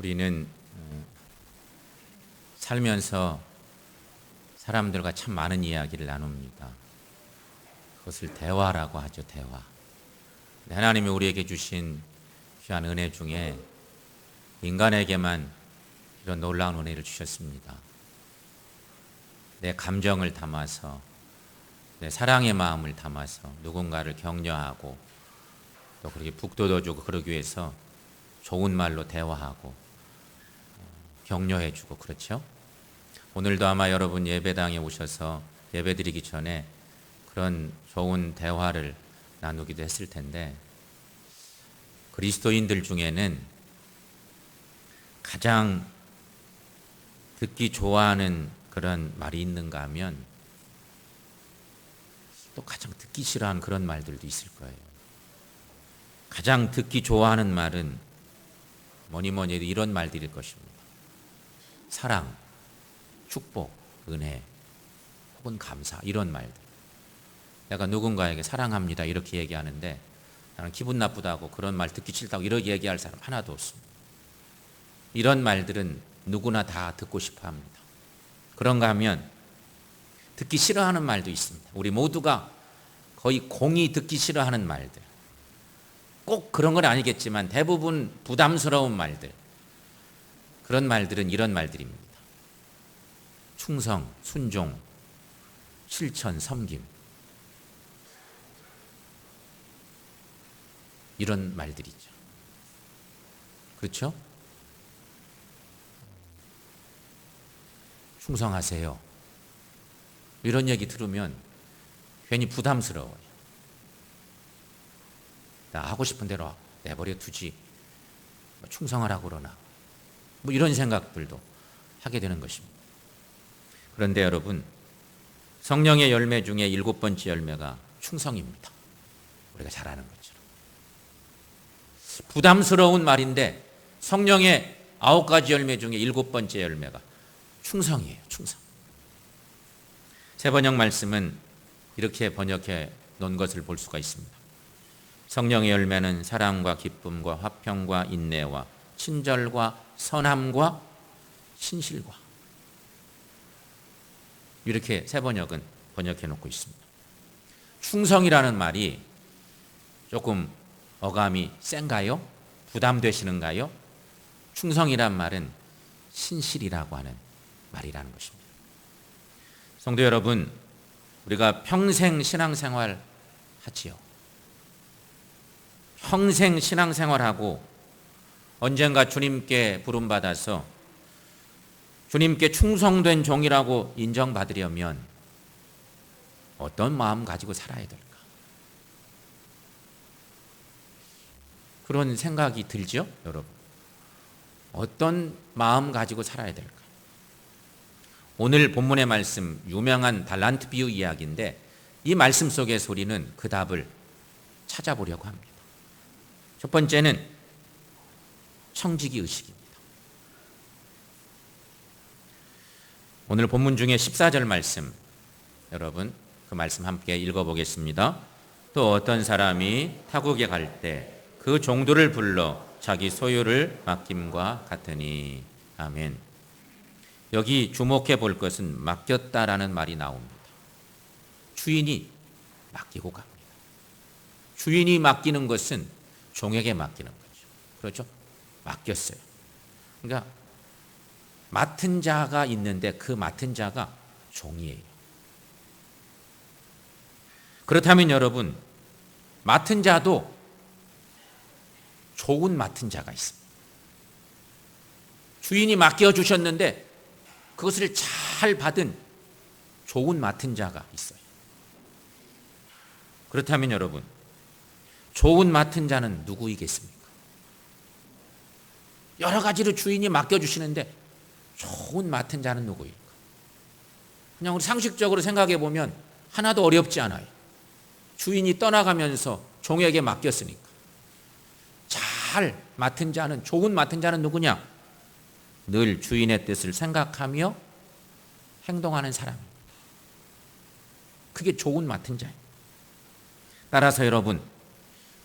우리는 살면서 사람들과 참 많은 이야기를 나눕니다. 그것을 대화라고 하죠. 대화. 하나님이 우리에게 주신 귀한 은혜 중에 인간에게만 이런 놀라운 은혜를 주셨습니다. 내 감정을 담아서, 내 사랑의 마음을 담아서 누군가를 격려하고 또 그렇게 북돋워주고 그러기 위해서 좋은 말로 대화하고 격려해주고 그렇죠. 오늘도 아마 여러분 예배당에 오셔서 예배드리기 전에 그런 좋은 대화를 나누기도 했을 텐데, 그리스도인들 중에는 가장 듣기 좋아하는 그런 말이 있는가 하면 또 가장 듣기 싫어하는 그런 말들도 있을 거예요. 가장 듣기 좋아하는 말은 뭐니 해도 이런 말들일 것입니다. 사랑, 축복, 은혜, 혹은 감사, 이런 말들. 내가 누군가에게 사랑합니다 이렇게 얘기하는데 나는 기분 나쁘다고, 그런 말 듣기 싫다고 이렇게 얘기할 사람 하나도 없습니다. 이런 말들은 누구나 다 듣고 싶어 합니다. 그런가 하면 듣기 싫어하는 말도 있습니다. 우리 모두가 거의 공이 듣기 싫어하는 말들. 꼭 그런 건 아니겠지만 대부분 부담스러운 말들. 그런 말들은 이런 말들입니다. 충성, 순종, 실천, 섬김. 이런 말들이죠. 그렇죠? 충성하세요. 이런 얘기 들으면 괜히 부담스러워요. 나 하고 싶은 대로 내버려 두지, 충성하라고 그러나, 이런 생각들도 하게 되는 것입니다. 그런데 여러분, 성령의 열매 중에 7번째 열매가 충성입니다. 우리가 잘 아는 것처럼. 부담스러운 말인데 성령의 9가지 열매 중에 7번째 열매가 충성이에요. 충성. 새 번역 말씀은 이렇게 번역해 놓은 것을 볼 수가 있습니다. 성령의 열매는 사랑과 기쁨과 화평과 인내와 친절과 선함과 신실과, 이렇게 새 번역은 번역해 놓고 있습니다. 충성이라는 말이 조금 어감이 센가요? 부담되시는가요? 충성이란 말은 신실이라고 하는 말이라는 것입니다. 성도 여러분, 우리가 평생 신앙생활 하지요. 평생 신앙생활하고 언젠가 주님께 부름받아서 주님께 충성된 종이라고 인정받으려면 어떤 마음 가지고 살아야 될까? 그런 생각이 들죠, 여러분? 어떤 마음 가지고 살아야 될까? 오늘 본문의 말씀, 유명한 달란트 비유 이야기인데 이 말씀 속에서 우리는 그 답을 찾아보려고 합니다. 첫 번째는 청지기 의식입니다. 오늘 본문 중에 14절 말씀, 여러분 그 말씀 함께 읽어보겠습니다. 또 어떤 사람이 타국에 갈 때 그 종들을 불러 자기 소유를 맡김과 같으니. 아멘. 여기 주목해 볼 것은 맡겼다라는 말이 나옵니다. 주인이 맡기고 갑니다. 주인이 맡기는 것은 종에게 맡기는 거죠. 그렇죠? 맡겼어요. 그러니까 맡은 자가 있는데 그 맡은 자가 종이에요. 그렇다면 여러분, 맡은 자도 좋은 맡은 자가 있습니다. 주인이 맡겨주셨는데 그것을 잘 받은 좋은 맡은 자가 있어요. 그렇다면 여러분, 좋은 맡은 자는 누구이겠습니까? 여러 가지로 주인이 맡겨주시는데 좋은 맡은 자는 누구일까? 그냥 우리 상식적으로 생각해 보면 하나도 어렵지 않아요. 주인이 떠나가면서 종에게 맡겼으니까. 잘 맡은 자는, 좋은 맡은 자는 누구냐? 늘 주인의 뜻을 생각하며 행동하는 사람입니다. 그게 좋은 맡은 자예요. 따라서 여러분,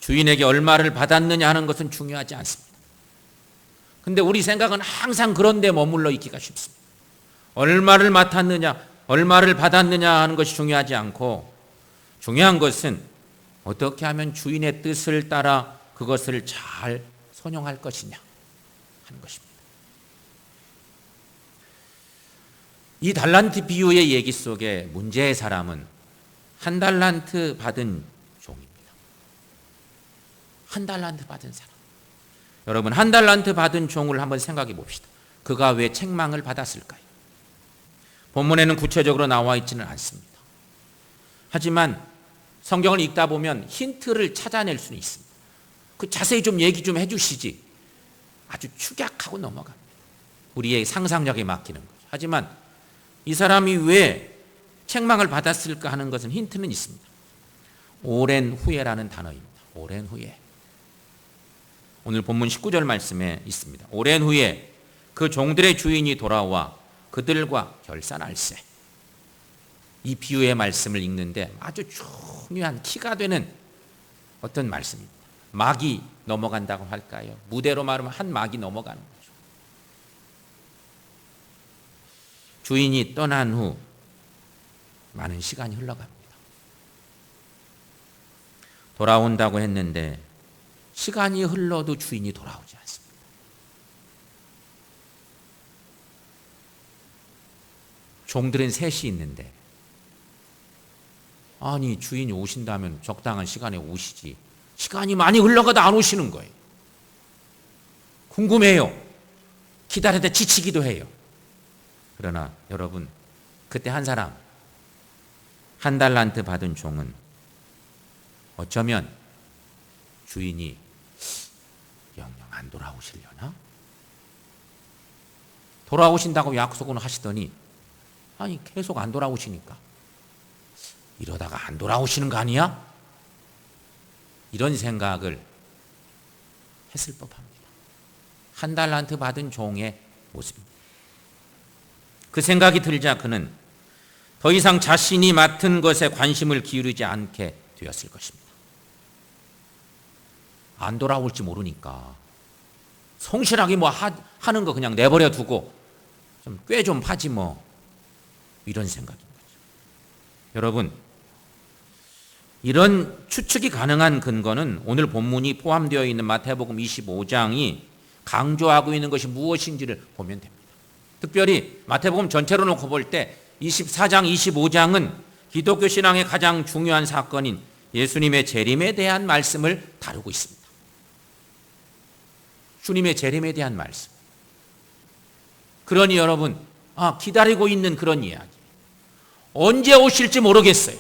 주인에게 얼마를 받았느냐 하는 것은 중요하지 않습니다. 근데 우리 생각은 항상 그런 데 머물러 있기가 쉽습니다. 얼마를 맡았느냐, 얼마를 받았느냐 하는 것이 중요하지 않고 중요한 것은 어떻게 하면 주인의 뜻을 따라 그것을 잘 선용할 것이냐 하는 것입니다. 이 달란트 비유의 얘기 속에 문제의 사람은 한 달란트 받은 종입니다. 한 달란트 받은 사람. 여러분, 한 달란트 받은 종을 한번 생각해 봅시다. 그가 왜 책망을 받았을까요? 본문에는 구체적으로 나와 있지는 않습니다. 하지만 성경을 읽다 보면 힌트를 찾아낼 수는 있습니다. 그 자세히 좀 얘기 좀 해주시지. 아주 축약하고 넘어갑니다. 우리의 상상력에 맡기는 거죠. 하지만 이 사람이 왜 책망을 받았을까 하는 것은 힌트는 있습니다. 오랜 후에라는 단어입니다. 오랜 후에. 오늘 본문 19절 말씀에 있습니다. 오랜 후에 그 종들의 주인이 돌아와 그들과 결산할세. 이 비유의 말씀을 읽는데 아주 중요한 키가 되는 어떤 말씀입니다. 막이 넘어간다고 할까요? 무대로 말하면 한 막이 넘어가는 거죠. 주인이 떠난 후 많은 시간이 흘러갑니다. 돌아온다고 했는데 시간이 흘러도 주인이 돌아오지 않습니다. 종들은 셋이 있는데 아니 주인이 오신다면 적당한 시간에 오시지. 시간이 많이 흘러가도 안 오시는 거예요. 궁금해요. 기다리다 지치기도 해요. 그러나 여러분, 그때 한 사람, 한 달란트 받은 종은 어쩌면 주인이 영영 안 돌아오시려나? 돌아오신다고 약속은 하시더니 아니 계속 안 돌아오시니까 이러다가 안 돌아오시는 거 아니야? 이런 생각을 했을 법합니다. 한 달란트 받은 종의 모습입니다. 그 생각이 들자 그는 더 이상 자신이 맡은 것에 관심을 기울이지 않게 되었을 것입니다. 안 돌아올지 모르니까 성실하게 뭐 하는 거 그냥 내버려 두고 꽤 좀 파지 뭐, 이런 생각인 거죠. 여러분, 이런 추측이 가능한 근거는 오늘 본문이 포함되어 있는 마태복음 25장이 강조하고 있는 것이 무엇인지를 보면 됩니다. 특별히 마태복음 전체로 놓고 볼 때 24장, 25장은 기독교 신앙의 가장 중요한 사건인 예수님의 재림에 대한 말씀을 다루고 있습니다. 주님의 재림에 대한 말씀. 그러니 여러분, 기다리고 있는 그런 이야기. 언제 오실지 모르겠어요.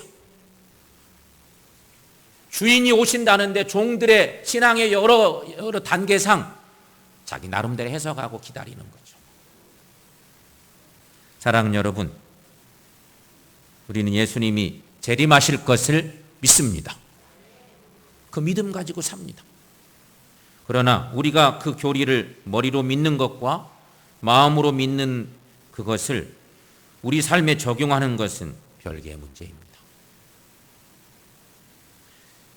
주인이 오신다는데 종들의 신앙의 여러 단계상 자기 나름대로 해석하고 기다리는 거죠. 사랑하는 여러분, 우리는 예수님이 재림하실 것을 믿습니다. 그 믿음 가지고 삽니다. 그러나 우리가 그 교리를 머리로 믿는 것과 마음으로 믿는 그것을 우리 삶에 적용하는 것은 별개의 문제입니다.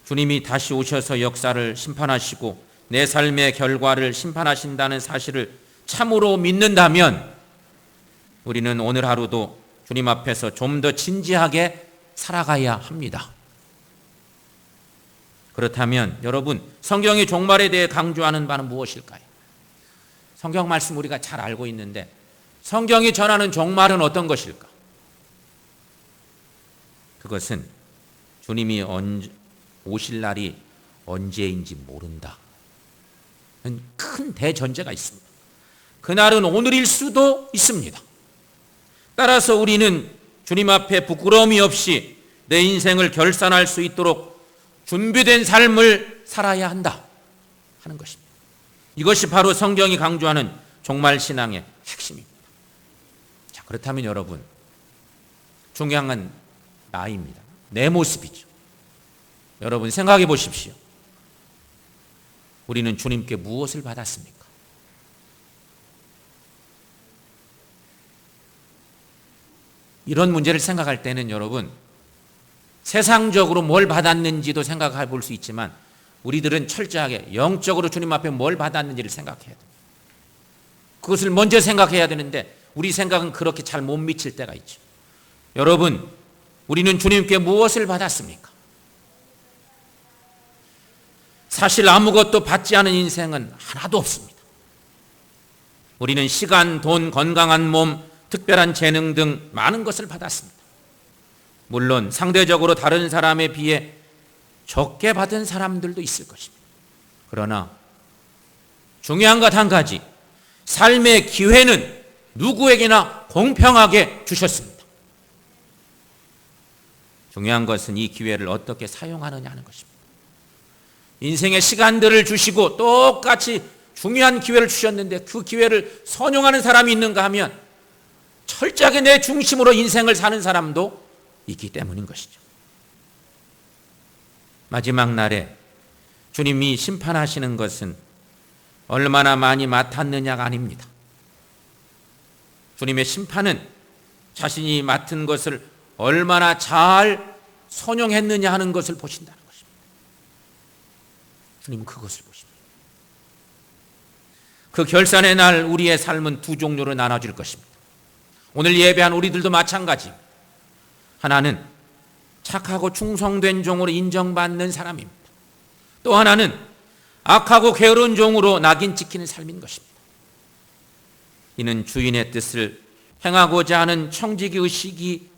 주님이 다시 오셔서 역사를 심판하시고 내 삶의 결과를 심판하신다는 사실을 참으로 믿는다면 우리는 오늘 하루도 주님 앞에서 좀 더 진지하게 살아가야 합니다. 그렇다면 여러분, 성경의 종말에 대해 강조하는 바는 무엇일까요? 성경 말씀 우리가 잘 알고 있는데 성경이 전하는 종말은 어떤 것일까? 그것은 주님이 오실 날이 언제인지 모른다. 큰 대전제가 있습니다. 그날은 오늘일 수도 있습니다. 따라서 우리는 주님 앞에 부끄러움이 없이 내 인생을 결산할 수 있도록 준비된 삶을 살아야 한다 하는 것입니다. 이것이 바로 성경이 강조하는 종말 신앙의 핵심입니다. 자, 그렇다면 여러분, 중요한 건 나입니다. 내 모습이죠. 여러분 생각해 보십시오. 우리는 주님께 무엇을 받았습니까? 이런 문제를 생각할 때는 여러분, 세상적으로 뭘 받았는지도 생각해 볼 수 있지만 우리들은 철저하게 영적으로 주님 앞에 뭘 받았는지를 생각해야 됩니다. 그것을 먼저 생각해야 되는데 우리 생각은 그렇게 잘 못 미칠 때가 있죠. 여러분, 우리는 주님께 무엇을 받았습니까? 사실 아무것도 받지 않은 인생은 하나도 없습니다. 우리는 시간, 돈, 건강한 몸, 특별한 재능 등 많은 것을 받았습니다. 물론 상대적으로 다른 사람에 비해 적게 받은 사람들도 있을 것입니다. 그러나 중요한 것 한 가지, 삶의 기회는 누구에게나 공평하게 주셨습니다. 중요한 것은 이 기회를 어떻게 사용하느냐 하는 것입니다. 인생의 시간들을 주시고 똑같이 중요한 기회를 주셨는데 그 기회를 선용하는 사람이 있는가 하면 철저하게 내 중심으로 인생을 사는 사람도 있기 때문인 것이죠. 마지막 날에 주님이 심판하시는 것은 얼마나 많이 맡았느냐가 아닙니다. 주님의 심판은 자신이 맡은 것을 얼마나 잘 선용했느냐 하는 것을 보신다는 것입니다. 주님은 그것을 보십니다. 그 결산의 날 우리의 삶은 두 종류로 나눠질 것입니다. 오늘 예배한 우리들도 마찬가지. 하나는 착하고 충성된 종으로 인정받는 사람입니다. 또 하나는 악하고 게으른 종으로 낙인 찍히는 삶인 것입니다. 이는 주인의 뜻을 행하고자 하는 청지기 의식이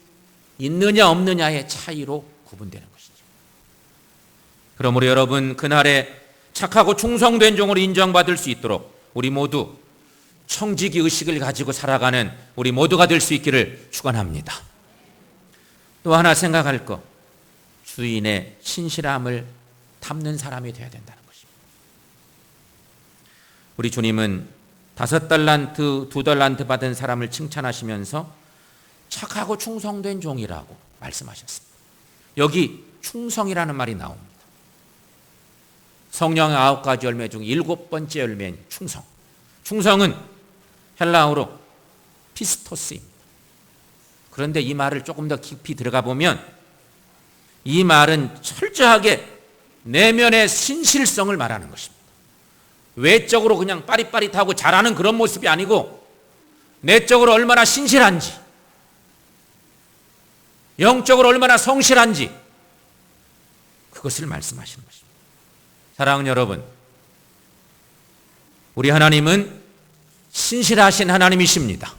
있느냐 없느냐의 차이로 구분되는 것이죠. 그러므로 여러분, 그날에 착하고 충성된 종으로 인정받을 수 있도록 우리 모두 청지기 의식을 가지고 살아가는 우리 모두가 될 수 있기를 축원합니다. 또 하나 생각할 것, 주인의 신실함을 담는 사람이 되어야 된다는 것입니다. 우리 주님은 5달란트, 2달란트 받은 사람을 칭찬하시면서 착하고 충성된 종이라고 말씀하셨습니다. 여기 충성이라는 말이 나옵니다. 성령의 9가지 열매 중 7번째 열매인 충성. 충성은 헬라어로 피스토스입니다. 그런데 이 말을 조금 더 깊이 들어가 보면 이 말은 철저하게 내면의 신실성을 말하는 것입니다. 외적으로 그냥 빠릿빠릿하고 잘하는 그런 모습이 아니고 내적으로 얼마나 신실한지, 영적으로 얼마나 성실한지 그것을 말씀하시는 것입니다. 사랑하는 여러분, 우리 하나님은 신실하신 하나님이십니다.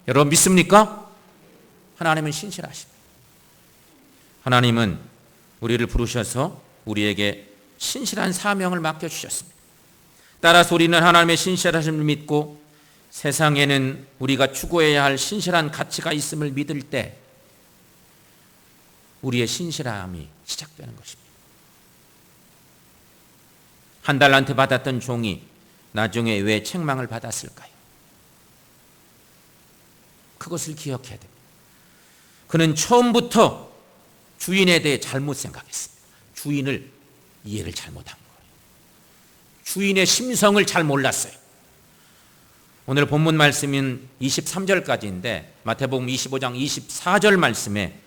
여러분 믿습니까? 하나님은 신실하십니다. 하나님은 우리를 부르셔서 우리에게 신실한 사명을 맡겨주셨습니다. 따라서 우리는 하나님의 신실하심을 믿고 세상에는 우리가 추구해야 할 신실한 가치가 있음을 믿을 때 우리의 신실함이 시작되는 것입니다. 1달란트 받았던 종이 나중에 왜 책망을 받았을까요? 그것을 기억해야 됩니다. 그는 처음부터 주인에 대해 잘못 생각했습니다. 주인을 이해를 잘못한 거예요. 주인의 심성을 잘 몰랐어요. 오늘 본문 말씀인 23절까지인데 마태복음 25장 24절 말씀에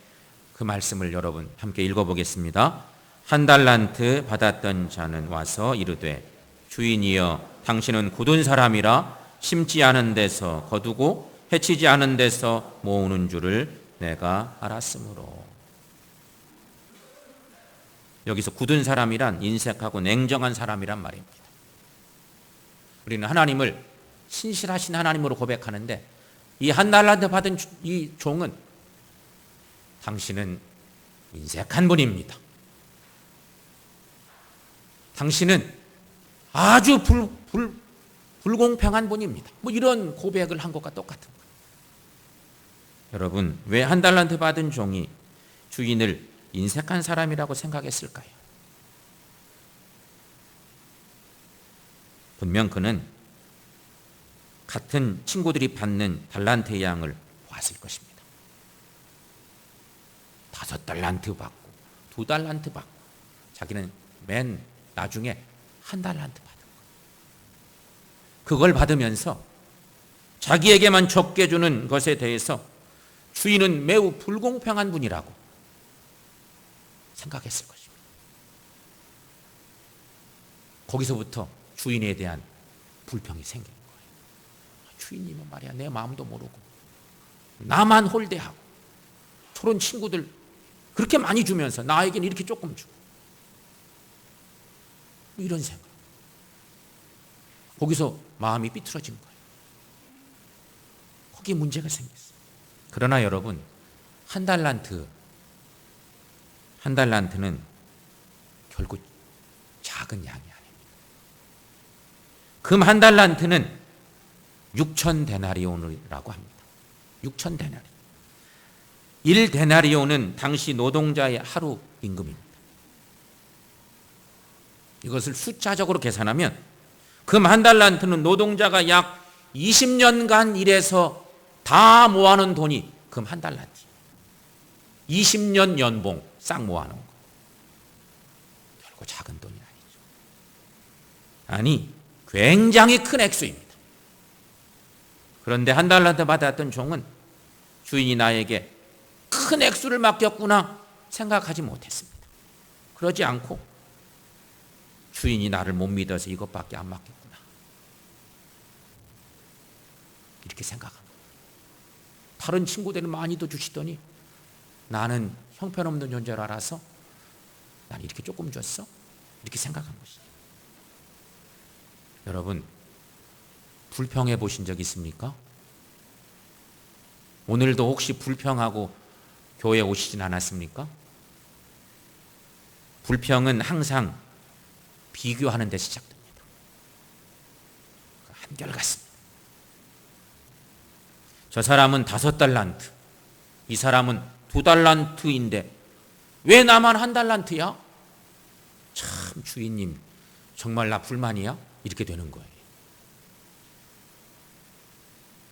그 말씀을 여러분 함께 읽어보겠습니다. 1달란트 받았던 자는 와서 이르되 주인이여 당신은 굳은 사람이라 심지 않은 데서 거두고 해치지 않은 데서 모으는 줄을 내가 알았으므로. 여기서 굳은 사람이란 인색하고 냉정한 사람이란 말입니다. 우리는 하나님을 신실하신 하나님으로 고백하는데 이 1달란트 받은 이 종은 당신은 인색한 분입니다. 당신은 아주 불공평한 분입니다. 뭐 이런 고백을 한 것과 똑같은 거예요. 여러분, 왜 1달란트 받은 종이 주인을 인색한 사람이라고 생각했을까요? 분명 그는 같은 친구들이 받는 달란트의 양을 보았을 것입니다. 5달란트 받고 2달란트 받고 자기는 맨 나중에 1달란트 받은 거예요. 그걸 받으면서 자기에게만 적게 주는 것에 대해서 주인은 매우 불공평한 분이라고 생각했을 것입니다. 거기서부터 주인에 대한 불평이 생긴 거예요. 주인님은 말이야 내 마음도 모르고 나만 홀대하고 저런 친구들 그렇게 많이 주면서 나에게는 이렇게 조금 주고 이런 생각. 거기서 마음이 삐뚤어진 거예요. 거기에 문제가 생겼어요. 그러나 여러분, 한 달란트는 결국 작은 양이 아닙니다. 금 한 달란트는 6천 데나리온이라고 합니다. 6천 데나리. 1 데나리온은 당시 노동자의 하루 임금입니다. 이것을 숫자적으로 계산하면 금 한 달란트는 노동자가 약 20년간 일해서 다 모아놓은 돈이 금 한 달란트. 20년 연봉 싹 모아놓은 거. 결코 작은 돈이 아니죠. 아니, 굉장히 큰 액수입니다. 그런데 한 달란트 받았던 종은 주인이 나에게 큰 액수를 맡겼구나 생각하지 못했습니다. 그러지 않고 주인이 나를 못 믿어서 이것밖에 안 맡겼구나 이렇게 생각합니다. 다른 친구들은 많이 더 주시더니 나는 형편없는 존재를 알아서 난 이렇게 조금 줬어? 이렇게 생각한 것이죠. 여러분, 불평해 보신 적 있습니까? 오늘도 혹시 불평하고 교회에 오시진 않았습니까? 불평은 항상 비교하는 데 시작됩니다. 한결같습니다. 저 사람은 5달란트, 이 사람은 2달란트인데 왜 나만 1달란트야? 참 주인님 정말 나 불만이야? 이렇게 되는 거예요.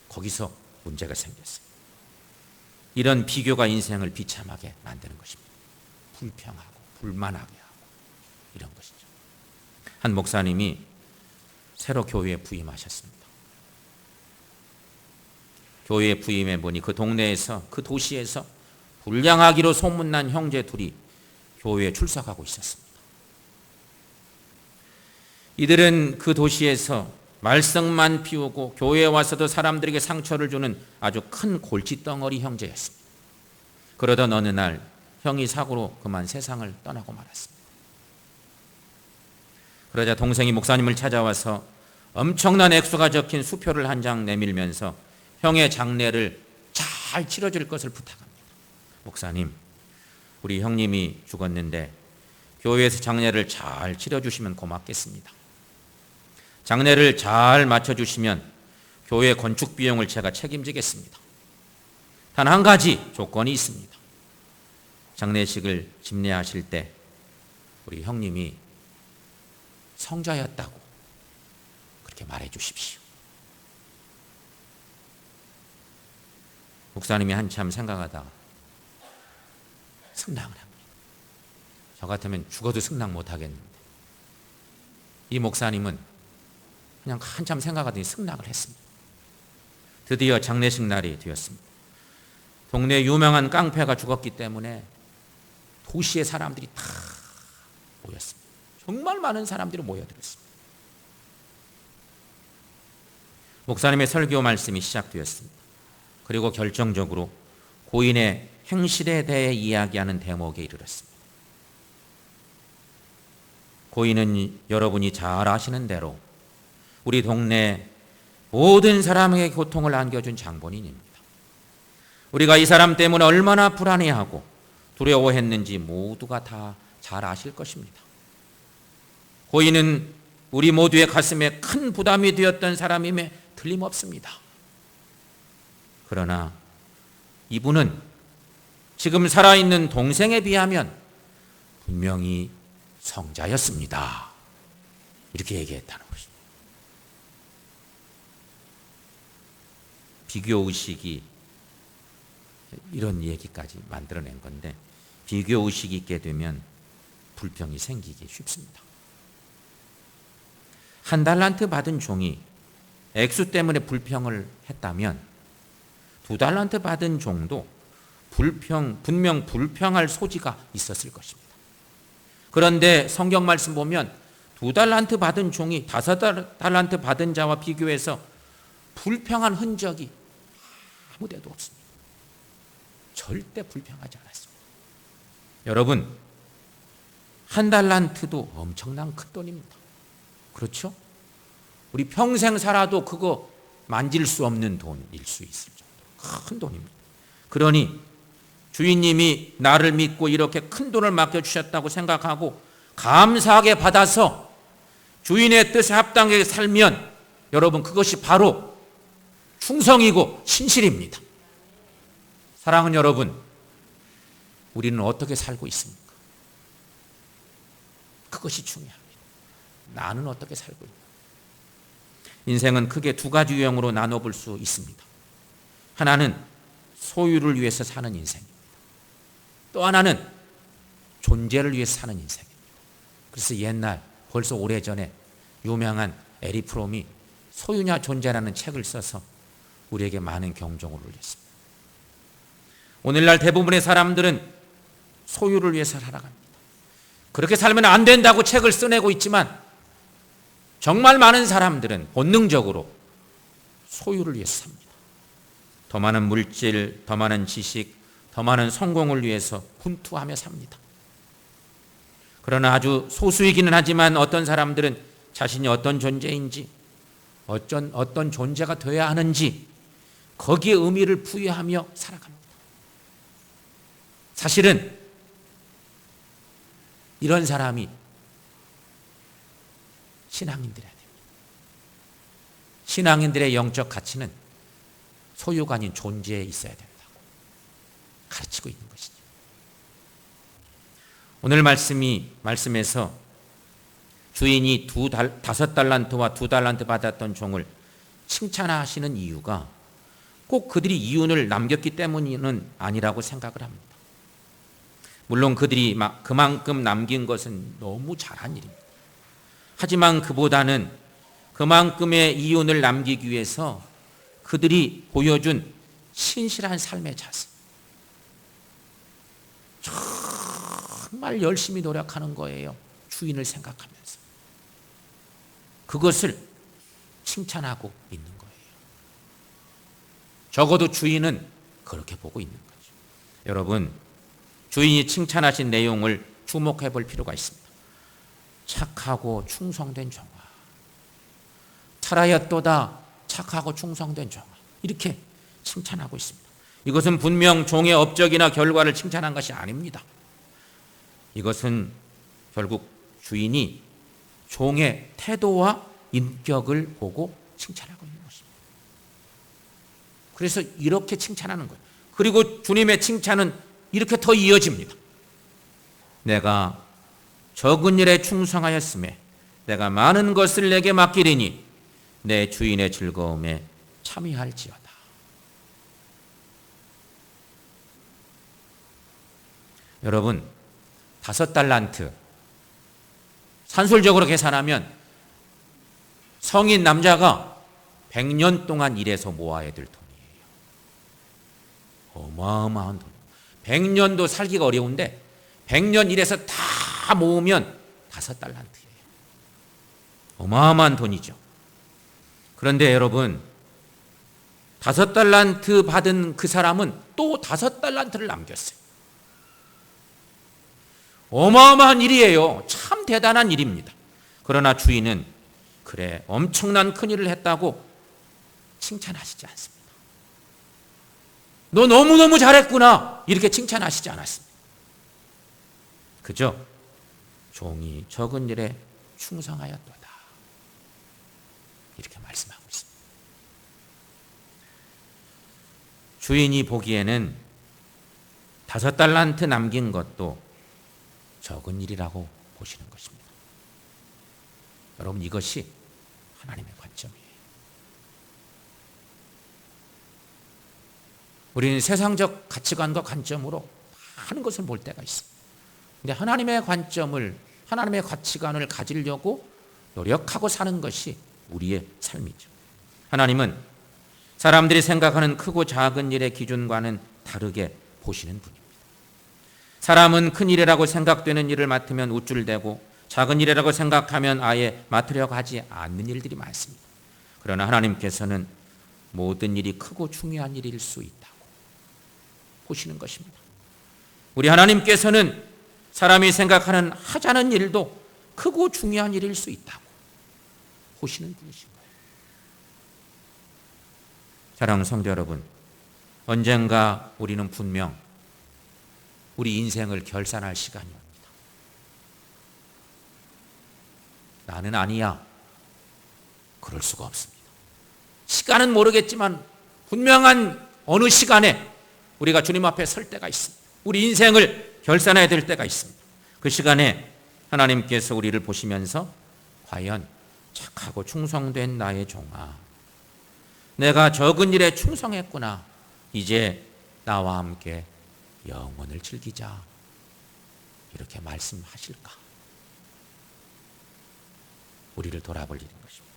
거기서 문제가 생겼어요. 이런 비교가 인생을 비참하게 만드는 것입니다. 불평하고 불만하게 하고 이런 것이죠. 한 목사님이 새로 교회에 부임하셨습니다. 교회에 부임해 보니 그 동네에서 그 도시에서 불량하기로 소문난 형제 둘이 교회에 출석하고 있었습니다. 이들은 그 도시에서 말썽만 피우고 교회에 와서도 사람들에게 상처를 주는 아주 큰 골칫덩어리 형제였습니다. 그러던 어느 날 형이 사고로 그만 세상을 떠나고 말았습니다. 그러자 동생이 목사님을 찾아와서 엄청난 액수가 적힌 수표를 한 장 내밀면서 형의 장례를 잘 치러줄 것을 부탁합니다. 목사님, 우리 형님이 죽었는데 교회에서 장례를 잘 치러주시면 고맙겠습니다. 장례를 잘 맞춰주시면 교회 건축 비용을 제가 책임지겠습니다. 단 한 가지 조건이 있습니다. 장례식을 집례하실 때 우리 형님이 성자였다고 그렇게 말해 주십시오. 목사님이 한참 생각하다가 승낙을 합니다. 저 같으면 죽어도 승낙 못 하겠는데 이 목사님은 그냥 한참 생각하더니 승낙을 했습니다. 드디어 장례식 날이 되었습니다. 동네 유명한 깡패가 죽었기 때문에 도시의 사람들이 다 모였습니다. 정말 많은 사람들이 모여들었습니다. 목사님의 설교 말씀이 시작되었습니다. 그리고 결정적으로 고인의 행실에 대해 이야기하는 대목에 이르렀습니다. 고인은 여러분이 잘 아시는 대로 우리 동네 모든 사람에게 고통을 안겨준 장본인입니다. 우리가 이 사람 때문에 얼마나 불안해하고 두려워했는지 모두가 다 잘 아실 것입니다. 고인은 우리 모두의 가슴에 큰 부담이 되었던 사람임에 틀림없습니다. 그러나 이분은 지금 살아있는 동생에 비하면 분명히 성자였습니다. 이렇게 얘기했다는 것입니다. 비교의식이 이런 얘기까지 만들어낸 건데 비교의식이 있게 되면 불평이 생기기 쉽습니다. 1달란트 받은 종이 액수 때문에 불평을 했다면 2달란트 받은 종도 분명 불평할 소지가 있었을 것입니다. 그런데 성경 말씀 보면 2달란트 받은 종이 5달란트 받은 자와 비교해서 불평한 흔적이 아무 데도 없습니다. 절대 불평하지 않았습니다. 여러분, 한 달란트도 엄청난 큰 돈입니다. 그렇죠? 우리 평생 살아도 그거 만질 수 없는 돈일 수 있을 정도로 큰 돈입니다. 그러니 주인님이 나를 믿고 이렇게 큰 돈을 맡겨주셨다고 생각하고 감사하게 받아서 주인의 뜻에 합당하게 살면 여러분, 그것이 바로 충성이고 신실입니다. 사랑하는 여러분, 우리는 어떻게 살고 있습니까? 그것이 중요합니다. 나는 어떻게 살고 있는가? 인생은 크게 두 가지 유형으로 나눠볼 수 있습니다. 하나는 소유를 위해서 사는 인생입니다. 또 하나는 존재를 위해서 사는 인생입니다. 그래서 옛날 벌써 오래전에 유명한 에리 프롬이 소유냐 존재라는 책을 써서 우리에게 많은 경종을 울렸습니다. 오늘날 대부분의 사람들은 소유를 위해서 살아갑니다. 그렇게 살면 안 된다고 책을 써내고 있지만 정말 많은 사람들은 본능적으로 소유를 위해서 삽니다. 더 많은 물질, 더 많은 지식, 더 많은 성공을 위해서 훈투하며 삽니다. 그러나 아주 소수이기는 하지만 어떤 사람들은 자신이 어떤 존재인지, 어떤 존재가 되어야 하는지 거기에 의미를 부여하며 살아갑니다. 사실은 이런 사람이 신앙인들이어야 됩니다. 신앙인들의 영적 가치는 소유가 아닌 존재에 있어야 된다고 가르치고 있는 것이죠. 오늘 말씀에서 주인이 5달란트와 2달란트 받았던 종을 칭찬하시는 이유가 꼭 그들이 이윤을 남겼기 때문은 아니라고 생각을 합니다. 물론 그들이 그만큼 남긴 것은 너무 잘한 일입니다. 하지만 그보다는 그만큼의 이윤을 남기기 위해서 그들이 보여준 신실한 삶의 자세, 정말 열심히 노력하는 거예요. 주인을 생각하면서. 그것을 칭찬하고 있는 거예요. 적어도 주인은 그렇게 보고 있는 거죠. 여러분, 주인이 칭찬하신 내용을 주목해 볼 필요가 있습니다. 착하고 충성된 종아, 살아였도다 착하고 충성된 종아, 이렇게 칭찬하고 있습니다. 이것은 분명 종의 업적이나 결과를 칭찬한 것이 아닙니다. 이것은 결국 주인이 종의 태도와 인격을 보고 칭찬하고 있는 것입니다. 그래서 이렇게 칭찬하는 거예요. 그리고 주님의 칭찬은 이렇게 더 이어집니다. 내가 적은 일에 충성하였음에 내가 많은 것을 내게 맡기리니 내 주인의 즐거움에 참여할지어다. 여러분, 5달란트 산술적으로 계산하면 성인 남자가 100년 동안 일해서 모아야 될 돈이에요. 어마어마한 돈. 100년도 살기가 어려운데 100년 일해서 다 모으면 5달란트예요. 어마어마한 돈이죠. 그런데 여러분, 5달란트 받은 그 사람은 또 5달란트를 남겼어요. 어마어마한 일이에요. 참 대단한 일입니다. 그러나 주인은 그래, 엄청난 큰일을 했다고 칭찬하시지 않습니다. 너 너무너무 잘했구나, 이렇게 칭찬하시지 않았습니다. 그저 종이 적은 일에 충성하였도다, 이렇게 말씀하고 있습니다. 주인이 보기에는 5달란트 남긴 것도 적은 일이라고 보시는 것입니다. 여러분, 이것이 하나님의 관점이에요. 우리는 세상적 가치관과 관점으로 많은 것을 볼 때가 있습니다. 근데 하나님의 관점을, 하나님의 가치관을 가지려고 노력하고 사는 것이 우리의 삶이죠. 하나님은 사람들이 생각하는 크고 작은 일의 기준과는 다르게 보시는 분입니다. 사람은 큰 일이라고 생각되는 일을 맡으면 우쭐대고 작은 일이라고 생각하면 아예 맡으려고 하지 않는 일들이 많습니다. 그러나 하나님께서는 모든 일이 크고 중요한 일일 수 있다고 보시는 것입니다. 우리 하나님께서는 사람이 생각하는 하자는 일도 크고 중요한 일일 수 있다고 보시는 분이신 거예요. 사랑하는 성도 여러분, 언젠가 우리는 분명 우리 인생을 결산할 시간이 옵니다. 나는 아니야. 그럴 수가 없습니다. 시간은 모르겠지만 분명한 어느 시간에 우리가 주님 앞에 설 때가 있습니다. 우리 인생을 결산해야 될 때가 있습니다. 그 시간에 하나님께서 우리를 보시면서 과연 착하고 충성된 나의 종아, 내가 적은 일에 충성했구나. 이제 나와 함께 영원을 즐기자. 이렇게 말씀하실까? 우리를 돌아볼 일인 것입니다.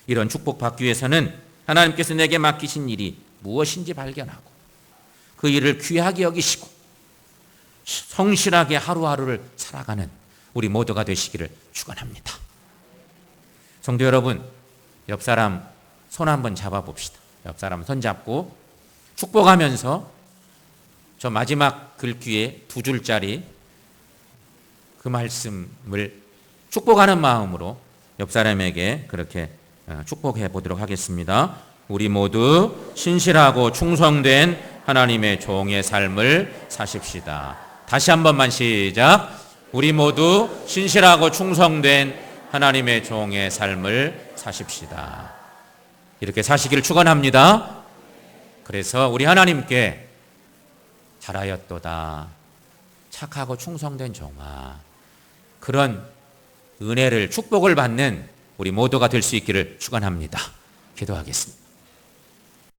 이런 축복 받기 위해서는 하나님께서 내게 맡기신 일이 무엇인지 발견하고 그 일을 귀하게 여기시고 성실하게 하루하루를 살아가는 우리 모두가 되시기를 축원합니다. 성도 여러분, 옆 사람 손 한번 잡아봅시다. 옆 사람 손 잡고 축복하면서 저 마지막 글귀에 2줄짜리 그 말씀을 축복하는 마음으로 옆 사람에게 그렇게 축복해 보도록 하겠습니다. 우리 모두 신실하고 충성된 하나님의 종의 삶을 사십시다. 다시 한 번만 시작. 우리 모두 신실하고 충성된 하나님의 종의 삶을 사십시다. 이렇게 사시기를 축원합니다. 그래서 우리 하나님께 잘하였도다. 착하고 충성된 종아. 그런 은혜를 축복을 받는 우리 모두가 될 수 있기를 축원합니다. 기도하겠습니다.